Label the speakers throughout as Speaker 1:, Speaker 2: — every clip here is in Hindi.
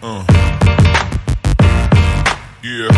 Speaker 1: Uh. Yeah.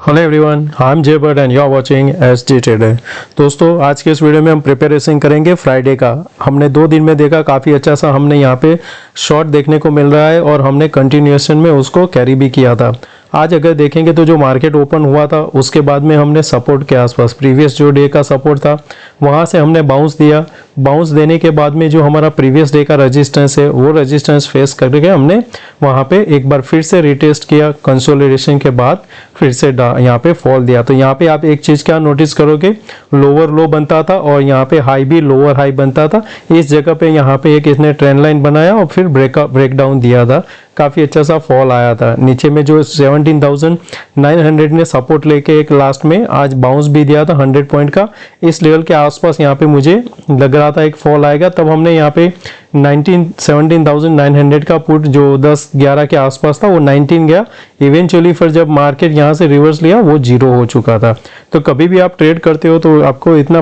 Speaker 2: Hello everyone, I am Jaybird and you are watching SD trader. दोस्तों, आज के इस वीडियो में हम प्रिपरेशन करेंगे फ्राइडे का। हमने 2 दिन में देखा काफ़ी अच्छा सा हमने यहाँ पे शॉर्ट देखने को मिल रहा है और हमने कंटिन्यूएशन में उसको कैरी भी किया था। आज अगर देखेंगे तो जो मार्केट ओपन हुआ था उसके बाद में हमने सपोर्ट के आसपास प्रीवियस जो डे का सपोर्ट था वहाँ से हमने बाउंस दिया। बाउंस देने के बाद में जो हमारा प्रीवियस डे का रेजिस्टेंस है वो रेजिस्टेंस फेस करके हमने वहाँ पे एक बार फिर से रिटेस्ट किया। कंसोलिडेशन के बाद फिर से यहाँ पे फॉल दिया। तो यहाँ पे आप एक चीज़ क्या नोटिस करोगे, लोअर लो बनता था और यहाँ पे हाई भी लोअर हाई बनता था। इस जगह पे यहाँ पे एक इसने ट्रेंड लाइन बनाया और फिर ब्रेक डाउन दिया था। काफ़ी अच्छा सा फॉल आया था। नीचे में जो 17,900 ने सपोर्ट लेके एक लास्ट में आज बाउंस भी दिया था 100 पॉइंट का। इस लेवल के आसपास यहाँ पे मुझे लग रहा था एक फॉल आएगा, तब हमने यहाँ पे 17,900 का पुट जो 10-11 के आसपास था वो 19 गया। इवेंचुअली फिर जब मार्केट यहाँ से रिवर्स लिया वो 0 हो चुका था। तो कभी भी आप ट्रेड करते हो तो आपको इतना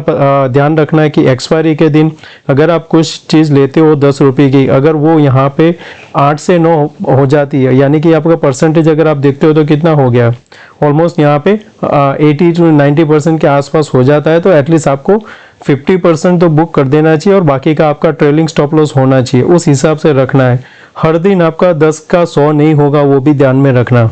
Speaker 2: ध्यान रखना है कि एक्सपायरी के दिन अगर आप कुछ चीज़ लेते हो 10 रुपये की, अगर वो यहाँ पे 8 से 9 हो जाती है, यानी कि आपका परसेंटेज अगर आप देखते हो तो कितना हो गया, ऑलमोस्ट यहाँ पे 80 to 90% के आसपास हो जाता है। तो एटलीस्ट आपको 50% तो बुक कर देना चाहिए और बाकी का आपका ट्रेलिंग स्टॉप लॉस होना चाहिए। उस हिसाब से रखना है। हर दिन आपका 10 का 100 नहीं होगा, वो भी ध्यान में रखना।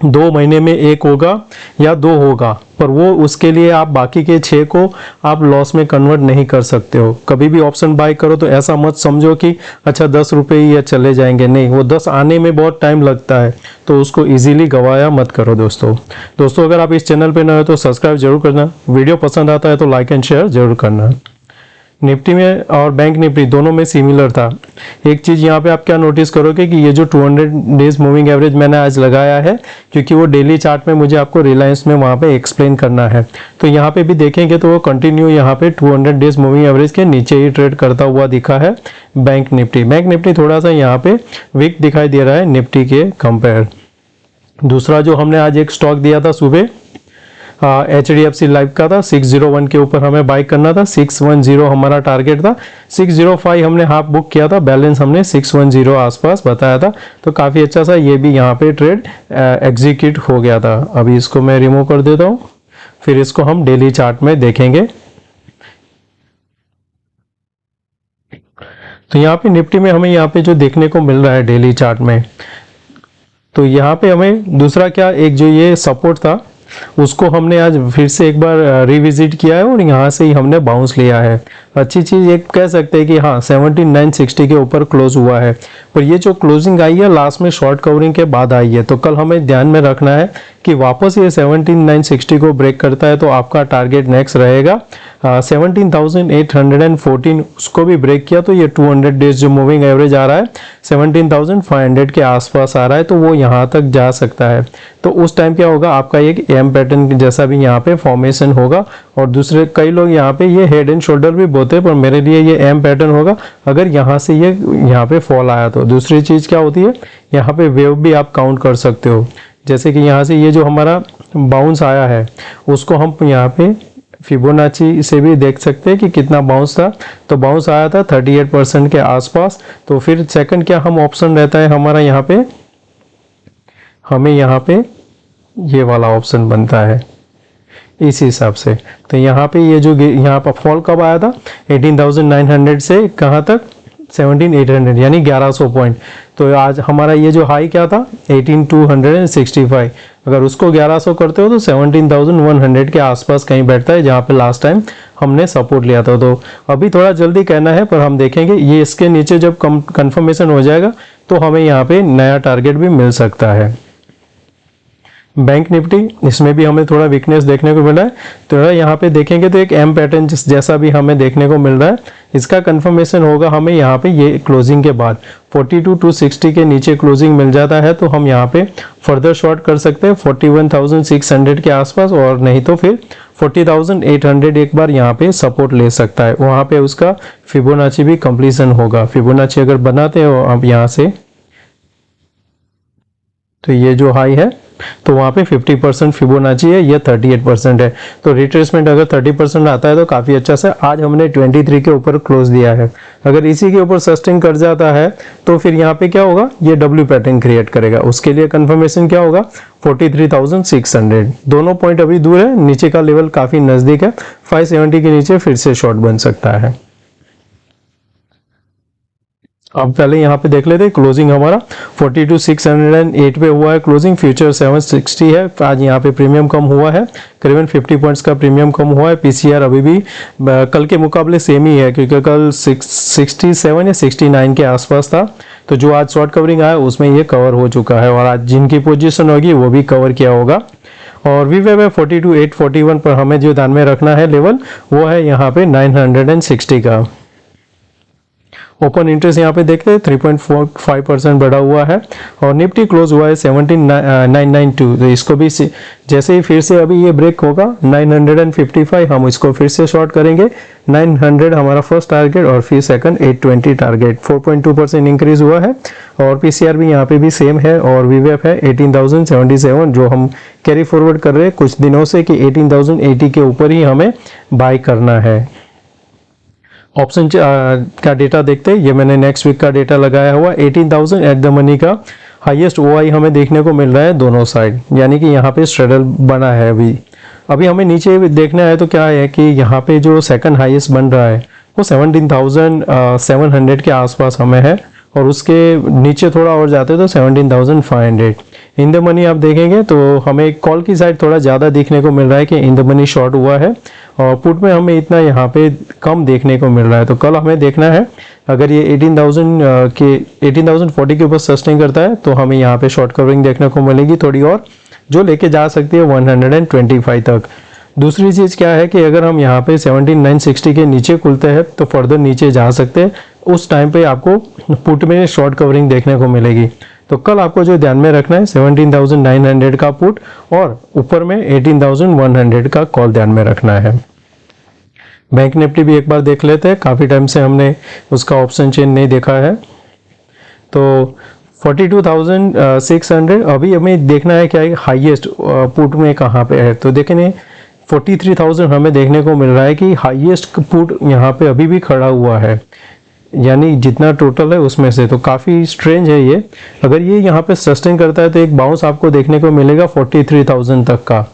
Speaker 2: 2 महीने में 1 होगा या 2 होगा, पर वो उसके लिए आप बाकी के 6 को आप लॉस में कन्वर्ट नहीं कर सकते हो। कभी भी ऑप्शन बाय करो तो ऐसा मत समझो कि अच्छा 10 रुपये ही या चले जाएंगे, नहीं, वो 10 आने में बहुत टाइम लगता है, तो उसको इजीली गवाया मत करो। दोस्तों अगर आप इस चैनल पे नए हो तो सब्सक्राइब जरूर करना। वीडियो पसंद आता है तो लाइक एंड शेयर जरूर करना। निफ्टी में और बैंक निफ्टी दोनों में सिमिलर था। एक चीज़ यहाँ पे आप क्या नोटिस करोगे कि ये जो 200 डेज मूविंग एवरेज मैंने आज लगाया है, क्योंकि वो डेली चार्ट में मुझे आपको रिलायंस में वहाँ पे एक्सप्लेन करना है। तो यहाँ पे भी देखेंगे तो वो कंटिन्यू यहाँ पे 200 डेज मूविंग एवरेज के नीचे ही ट्रेड करता हुआ दिखा है बैंक निफ्टी थोड़ा सा यहाँ पे वीक दिखाई दे रहा है निफ्टी के कंपेयर। दूसरा जो हमने आज एक स्टॉक दिया था सुबह HDFC लाइफ का था, 601 के ऊपर हमें बाई करना था। 610 हमारा टारगेट था। 605 हमने हाफ बुक किया था, बैलेंस हमने 610 आसपास बताया था। तो काफ़ी अच्छा सा ये भी यहाँ पे ट्रेड एग्जीक्यूट हो गया था। अभी इसको मैं रिमूव कर देता हूँ, फिर इसको हम डेली चार्ट में देखेंगे। तो यहाँ पे निफ्टी में हमें यहाँ पे जो देखने को मिल रहा है डेली चार्ट में, तो यहाँ पे हमें दूसरा क्या, एक जो ये सपोर्ट था उसको हमने आज फिर से एक बार रिविजिट किया है और यहाँ से ही हमने बाउंस लिया है। अच्छी चीज़ एक कह सकते हैं कि हाँ 17,960 के ऊपर क्लोज हुआ है, पर ये जो क्लोजिंग आई है लास्ट में शॉर्ट कवरिंग के बाद आई है। तो कल हमें ध्यान में रखना है कि वापस ये 17,960 को ब्रेक करता है तो आपका टारगेट नेक्स्ट रहेगा 17,814। उसको भी ब्रेक किया तो ये 200 डेज जो मूविंग एवरेज आ रहा है 17,500 के आसपास आ रहा है, तो वो यहाँ तक जा सकता है। तो उस टाइम क्या होगा, आपका एक एम पैटर्न जैसा भी यहाँ पे फॉर्मेशन होगा। और दूसरे कई लोग यहाँ पे ये हेड एंड शोल्डर भी बोलते हैं, पर मेरे लिए ये एम पैटर्न होगा अगर यहाँ से ये यहाँ पे फॉल आया तो। दूसरी चीज़ क्या होती है, यहाँ पे वेव भी आप काउंट कर सकते हो। जैसे कि यहाँ से ये जो हमारा बाउंस आया है उसको हम यहाँ पे फिबोनाची से भी देख सकते हैं कि कितना बाउंस था। तो बाउंस आया था 38% के आसपास। तो फिर सेकंड क्या हम ऑप्शन रहता है हमारा, यहाँ पे हमें यहाँ पे ये वाला ऑप्शन बनता है इस हिसाब से। तो यहाँ पे ये जो यहाँ पर फॉल कब आया था 18,900 से कहाँ तक 17,800 यानी 1100 पॉइंट। तो आज हमारा ये जो हाई क्या था 18,265, अगर उसको 1100 करते हो तो 17,100 के आसपास कहीं बैठता है, जहाँ पे लास्ट टाइम हमने सपोर्ट लिया था। तो अभी थोड़ा जल्दी कहना है, पर हम देखेंगे ये इसके नीचे जब कंफर्मेशन हो जाएगा तो हमें यहाँ पे नया टारगेट भी मिल सकता है। बैंक निफ्टी, इसमें भी हमें थोड़ा वीकनेस देखने को मिला है। तो यहाँ पे देखेंगे तो एक एम पैटर्न जैसा भी हमें देखने को मिल रहा है। इसका कंफर्मेशन होगा हमें यहाँ पे ये क्लोजिंग के बाद 42,260 के नीचे क्लोजिंग मिल जाता है तो हम यहाँ पे फर्दर शॉर्ट कर सकते हैं 41,600 के आसपास, और नहीं तो फिर 40,800 एक बार यहाँ पे सपोर्ट ले सकता है। वहाँ पे उसका फिबोनाची भी कंप्लीशन होगा। फिबोनाची अगर बनाते हो आप यहाँ से तो ये जो हाई है तो वहाँ पे 50% फिबोनाची है, ये 38% है। तो रिट्रेसमेंट अगर 30% आता है तो काफ़ी अच्छा से आज हमने 23 के ऊपर क्लोज दिया है। अगर इसी के ऊपर सस्टेन कर जाता है तो फिर यहाँ पे क्या होगा, ये डब्ल्यू पैटर्न क्रिएट करेगा। उसके लिए कंफर्मेशन क्या होगा, 43,600। दोनों पॉइंट अभी दूर है, नीचे का लेवल काफ़ी नज़दीक है, 570 के नीचे फिर से शॉर्ट बन सकता है। अब पहले यहाँ पे देख लेते हैं क्लोजिंग हमारा 42,608 पे हुआ है क्लोजिंग। फ्यूचर 760 है। आज यहाँ पे प्रीमियम कम हुआ है, करीबन 50 पॉइंट्स का प्रीमियम कम हुआ है। पीसीआर अभी भी कल के मुकाबले सेम ही है, क्योंकि कल 67 या 69 के आसपास था। तो जो आज शॉर्ट कवरिंग आया उसमें ये कवर हो चुका है, और आज जिनकी पोजिशन होगी वो भी कवर किया होगा। और वीवेब है 42,841 पर हमें जो ध्यान में रखना है लेवल, वो है यहाँ पे 960 का। ओपन इंटरेस्ट यहाँ पे देखते हैं 3.45% बढ़ा हुआ है, और निफ्टी क्लोज हुआ है 17,992। तो इसको भी जैसे ही फिर से अभी ये ब्रेक होगा 955, हम इसको फिर से शॉर्ट करेंगे। 900 हमारा फर्स्ट टारगेट, और फिर सेकंड 820 टारगेट। 4.2% इंक्रीज हुआ है, और पीसीआर भी यहाँ पे भी सेम है, और वीवेफ है 18,077, जो हम कैरी फॉरवर्ड कर रहे हैं कुछ दिनों से कि 18,080 के ऊपर ही हमें बाय करना है। ऑप्शन का डेटा देखते हैं, ये मैंने नेक्स्ट वीक का डेटा लगाया हुआ। 18,000 एट द मनी का हाईएस्ट ओआई हमें देखने को मिल रहा है दोनों साइड, यानी कि यहाँ पे स्ट्रेडल बना है। अभी हमें नीचे देखना है तो क्या है कि यहाँ पे जो सेकंड हाईएस्ट बन रहा है वो 17,700 के आसपास हमें है, और उसके नीचे थोड़ा और जाते तो 17,500। इन द मनी आप देखेंगे तो हमें कॉल की साइड थोड़ा ज़्यादा देखने को मिल रहा है कि इन द मनी शॉर्ट हुआ है, और पुट में हमें इतना यहाँ पे कम देखने को मिल रहा है। तो कल हमें देखना है अगर ये 18,040 के ऊपर सस्टेन करता है तो हमें यहाँ पे शॉर्ट कवरिंग देखने को मिलेगी थोड़ी और, जो लेके जा सकती है 125 तक। दूसरी चीज़ क्या है कि अगर हम यहाँ पे 17,960 के नीचे खुलते हैं तो फर्दर नीचे जा सकते हैं, उस टाइम पे आपको पुट में शॉर्ट कवरिंग देखने को मिलेगी। तो कल आपको जो ध्यान में रखना है 17,900 का पुट, और ऊपर में 18,100 का कॉल ध्यान में रखना है। बैंक निफ्टी भी एक बार देख लेते हैं, काफ़ी टाइम से हमने उसका ऑप्शन चेन नहीं देखा है। तो 42,600 अभी हमें देखना है क्या है हाईएस्ट पुट में कहाँ पे है। तो देखें 43,000 हमें देखने को मिल रहा है कि हाईएस्ट पुट यहाँ पे अभी भी खड़ा हुआ है, यानी जितना टोटल है उसमें से। तो काफ़ी स्ट्रेंज है ये। अगर ये यहाँ पे सस्टेन करता है तो एक बाउंस आपको देखने को मिलेगा 43,000 तक का।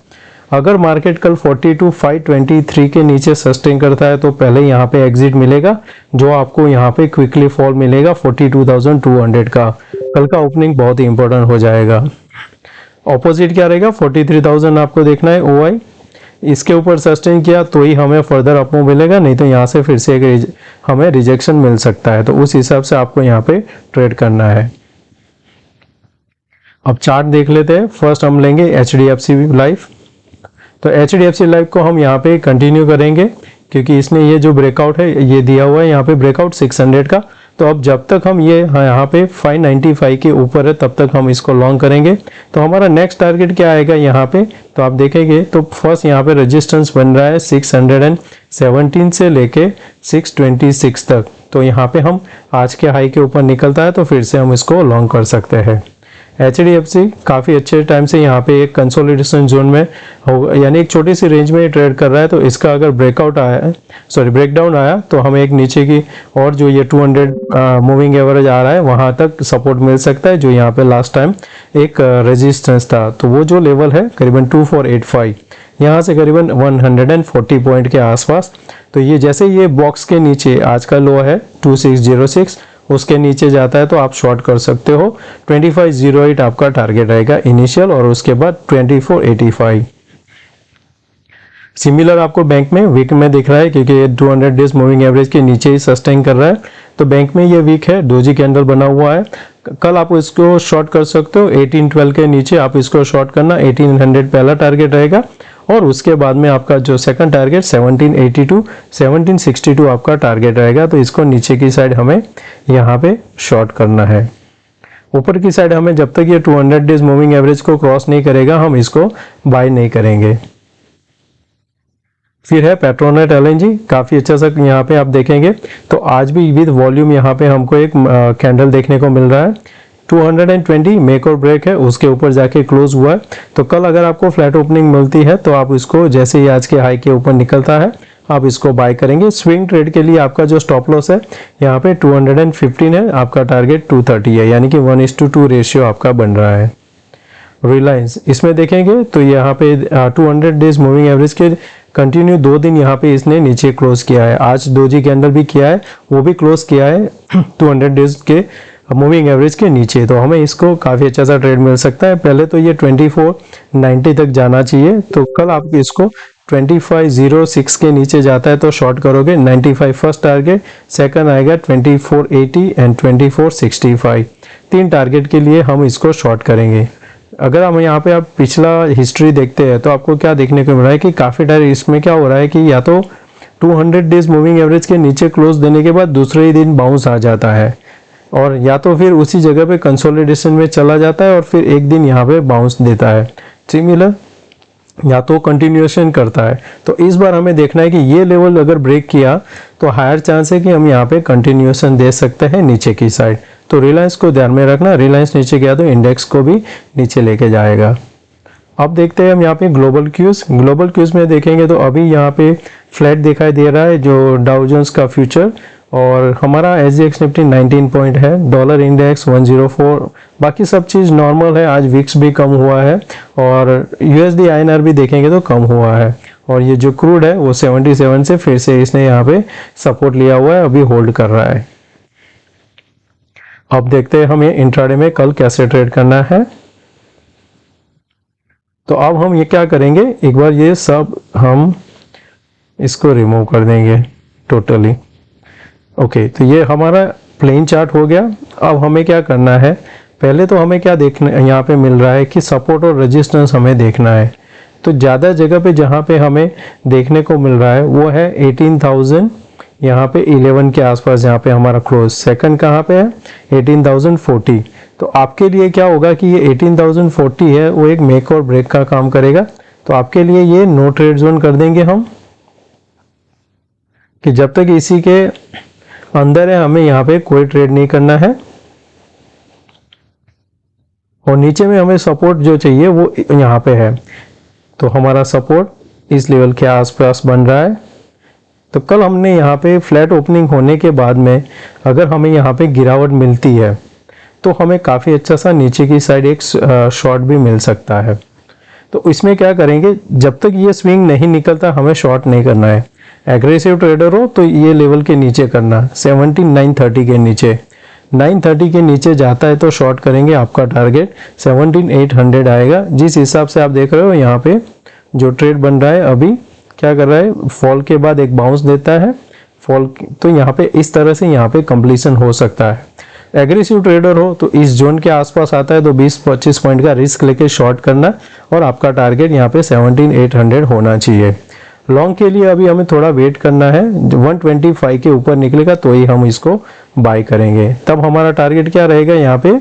Speaker 2: अगर मार्केट कल 42,523 के नीचे सस्टेन करता है तो पहले यहाँ पे एग्जिट मिलेगा, जो आपको यहाँ पे क्विकली फॉल मिलेगा 42,200 का। कल का ओपनिंग बहुत ही इंपॉर्टेंट हो जाएगा। ऑपोजिट क्या रहेगा, 43,000 आपको देखना है ओआई। इसके ऊपर सस्टेन किया तो ही हमें फर्दर अपमूव मिलेगा, नहीं तो यहाँ से फिर से हमें रिजेक्शन मिल सकता है। तो उस हिसाब से आपको यहाँ पे ट्रेड करना है। अब चार्ट देख लेते हैं। फर्स्ट हम लेंगे HDFC लाइफ। तो HDFC लाइफ को हम यहाँ पे कंटिन्यू करेंगे, क्योंकि इसने ये जो ब्रेकआउट है ये दिया हुआ है यहाँ पे ब्रेकआउट 600 का। तो अब जब तक हम ये यहाँ पे 595 के ऊपर है तब तक हम इसको लॉन्ग करेंगे। तो हमारा नेक्स्ट टारगेट क्या आएगा यहाँ पे, तो आप देखेंगे तो फर्स्ट यहाँ पे रेजिस्टेंस बन रहा है 617 से लेके 626 तक। तो यहाँ पे हम आज के हाई के ऊपर निकलता है तो फिर से हम इसको लॉन्ग कर सकते हैं। HDFC काफ़ी अच्छे टाइम से यहाँ पे एक कंसोलिडेशन जोन में होगा, यानी एक छोटी सी रेंज में ट्रेड कर रहा है। तो इसका अगर ब्रेकडाउन आया तो हमें एक नीचे की और जो ये 200 मूविंग एवरेज आ रहा है वहाँ तक सपोर्ट मिल सकता है, जो यहाँ पे लास्ट टाइम एक रेजिस्टेंस था। तो वो जो लेवल है करीबन 2485, यहाँ से करीबन 140 पॉइंट के आसपास। तो ये जैसे ये बॉक्स के नीचे आज का लो है 2606, उसके नीचे जाता है तो आप शॉर्ट कर सकते हो। 2508 आपका टारगेट रहेगा इनिशियल, और उसके बाद 2485। सिमिलर आपको बैंक में वीक में दिख रहा है, क्योंकि ये 200 डेज मूविंग एवरेज के नीचे ही सस्टेन कर रहा है। तो बैंक में ये वीक है, डोजी कैंडल बना हुआ है। कल आप इसको शॉर्ट कर सकते हो 1812 के नीचे आप इसको शॉर्ट करना। 1800 पहला टारगेट रहेगा, और उसके बाद में आपका जो सेकंड टारगेट 1782 1762 आपका टारगेट रहेगा। तो इसको नीचे की साइड हमें यहाँ पे शॉर्ट करना है। ऊपर की साइड हमें जब तक ये 200 डेज मूविंग एवरेज को क्रॉस नहीं करेगा हम इसको बाय नहीं करेंगे। फिर है पेट्रोनेट LNG, काफ़ी अच्छा सा यहाँ पे आप देखेंगे तो आज भी विद वॉल्यूम यहाँ पे हमको एक कैंडल देखने को मिल रहा है। 220 मेक और ब्रेक है, उसके ऊपर जाके क्लोज हुआ है। तो कल अगर आपको फ्लैट ओपनिंग मिलती है तो आप इसको जैसे ही आज के हाई के ऊपर निकलता है आप इसको बाय करेंगे। स्विंग ट्रेड के लिए आपका जो स्टॉप लॉस है यहाँ पे 215 है, आपका टारगेट 230 है, यानी कि 1:2 रेशियो आपका बन रहा है। रिलायंस इसमें देखेंगे तो यहाँ पे 200 डेज मूविंग एवरेज के कंटिन्यू 2 दिन यहाँ पे इसने नीचे क्लोज किया है। आज डोजी कैंडल भी किया है, वो भी क्लोज किया है 200 डेज के मूविंग एवरेज के नीचे। तो हमें इसको काफ़ी अच्छा सा ट्रेड मिल सकता है। पहले तो ये 2490 तक जाना चाहिए, तो कल आप इसको 2506 के नीचे जाता है तो शॉर्ट करोगे। 95 फर्स्ट टारगेट, सेकंड आएगा 2480 एंड 2465। 3 टारगेट के लिए हम इसको शॉर्ट करेंगे। अगर हम यहाँ पे आप पिछला हिस्ट्री देखते हैं तो आपको क्या देखने को मिल रहा है कि काफ़ी टाइम इसमें क्या हो रहा है कि या तो 200 डेज मूविंग एवरेज के नीचे क्लोज देने के बाद दूसरे ही दिन बाउंस आ जाता है, और या तो फिर उसी जगह पे कंसोलिडेशन में चला जाता है और फिर एक दिन यहाँ पे बाउंस देता है। सिमिलर या तो कंटिन्यूएशन करता है। तो इस बार हमें देखना है कि ये लेवल अगर ब्रेक किया तो हायर चांस है कि हम यहाँ पे कंटिन्यूएशन दे सकते हैं नीचे की साइड। तो रिलायंस को ध्यान में रखना, रिलायंस नीचे गया तो इंडेक्स को भी नीचे लेके जाएगा। अब देखते हैं हम यहाँ पे ग्लोबल क्यूज में देखेंगे तो अभी यहाँ पे फ्लैट दिखाई दे रहा है जो डाउ जोन्स का फ्यूचर, और हमारा SGX निफ्टी 19 पॉइंट है, डॉलर इंडेक्स 104, बाकी सब चीज़ नॉर्मल है। आज विक्स भी कम हुआ है और USD INR भी देखेंगे तो कम हुआ है। और ये जो क्रूड है वो 77 से फिर से इसने यहाँ पे सपोर्ट लिया हुआ है, अभी होल्ड कर रहा है। अब देखते हैं हमें इंट्राडे में कल कैसे ट्रेड करना है। तो अब हम ये क्या करेंगे, एक बार ये सब हम इसको रिमूव कर देंगे टोटली। ओके, तो ये हमारा प्लेन चार्ट हो गया। अब हमें क्या करना है, पहले तो हमें क्या देखना यहाँ पे मिल रहा है कि सपोर्ट और रेजिस्टेंस हमें देखना है। तो ज़्यादा जगह पे जहाँ पे हमें देखने को मिल रहा है वो है 18,000 यहाँ पे 11 के आसपास, जहाँ पे हमारा क्लोज। सेकंड कहाँ पे है 18,040। तो आपके लिए क्या होगा कि ये 18,040 है वो एक मेक और ब्रेक का काम करेगा। तो आपके लिए ये नो ट्रेड जोन कर देंगे हम, कि जब तक इसी के अंदर है हमें यहाँ पे कोई ट्रेड नहीं करना है। और नीचे में हमें सपोर्ट जो चाहिए वो यहाँ पे है, तो हमारा सपोर्ट इस लेवल के आसपास बन रहा है। तो कल हमने यहाँ पे फ्लैट ओपनिंग होने के बाद में अगर हमें यहाँ पे गिरावट मिलती है तो हमें काफ़ी अच्छा सा नीचे की साइड एक शॉर्ट भी मिल सकता है। तो इसमें क्या करेंगे, जब तक ये स्विंग नहीं निकलता हमें शॉर्ट नहीं करना है। एग्रेसिव ट्रेडर हो तो ये लेवल के नीचे करना, 17,930 के नीचे। 930 के नीचे जाता है तो शॉर्ट करेंगे, आपका टारगेट 17,800 आएगा। जिस हिसाब से आप देख रहे हो यहाँ पे जो ट्रेड बन रहा है अभी क्या कर रहा है, फॉल के बाद एक बाउंस देता है, फॉल तो यहाँ पे इस तरह से यहाँ पे कंप्लीशन हो सकता है। एग्रेसिव ट्रेडर हो तो इस जोन के आसपास आता है तो 20-25 पॉइंट का रिस्क लेके शॉर्ट करना, और आपका टारगेट यहाँ पे 17,800 होना चाहिए। लॉन्ग के लिए अभी हमें थोड़ा वेट करना है, 125 के ऊपर निकलेगा तो ही हम इसको बाय करेंगे। तब हमारा टारगेट क्या रहेगा, यहाँ पे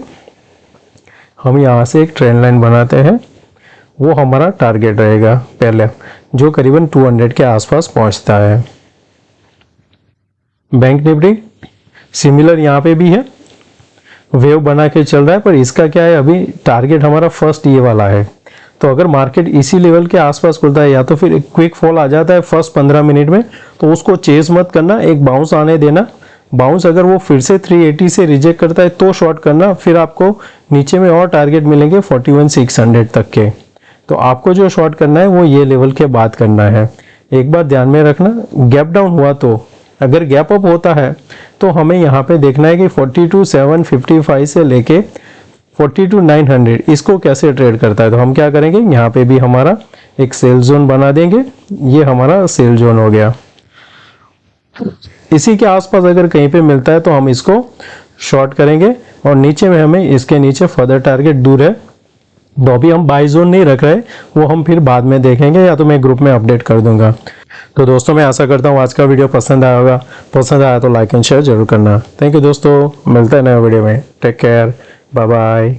Speaker 2: हम यहाँ से एक ट्रेंड लाइन बनाते हैं, वो हमारा टारगेट रहेगा पहले, जो करीबन 200 के आसपास पहुँचता है। बैंक निफ्टी सिमिलर यहाँ पे भी है, वेव बना के चल रहा है, पर इसका क्या है अभी टारगेट हमारा फर्स्ट ये वाला है। तो अगर मार्केट इसी लेवल के आसपास खुलता है या तो फिर एक क्विक फॉल आ जाता है फर्स्ट 15 मिनट में, तो उसको चेज मत करना, एक बाउंस आने देना। बाउंस अगर वो फिर से 380 से रिजेक्ट करता है तो शॉर्ट करना, फिर आपको नीचे में और टारगेट मिलेंगे 41,600 तक के। तो आपको जो शॉर्ट करना है वो ये लेवल के बाद करना है। एक बात ध्यान में रखना, गैप डाउन हुआ तो अगर गैप अप होता है तो हमें यहाँ पे देखना है कि 42,755 से लेके 42,900 इसको कैसे ट्रेड करता है। तो हम क्या करेंगे, यहाँ पे भी हमारा एक सेल जोन बना देंगे, ये हमारा सेल जोन हो गया। इसी के आसपास अगर कहीं पे मिलता है तो हम इसको शॉर्ट करेंगे, और नीचे में हमें इसके नीचे फर्दर टारगेट दूर है तो अभी हम बाय जोन नहीं रख रहे, वो हम फिर बाद में देखेंगे, या तो मैं ग्रुप में अपडेट कर दूंगा। तो दोस्तों मैं आशा करता हूँ आज का वीडियो पसंद आया होगा, पसंद आया तो लाइक एंड शेयर जरूर करना। थैंक यू दोस्तों, मिलते हैं नए वीडियो में, टेक केयर, बाय बाय।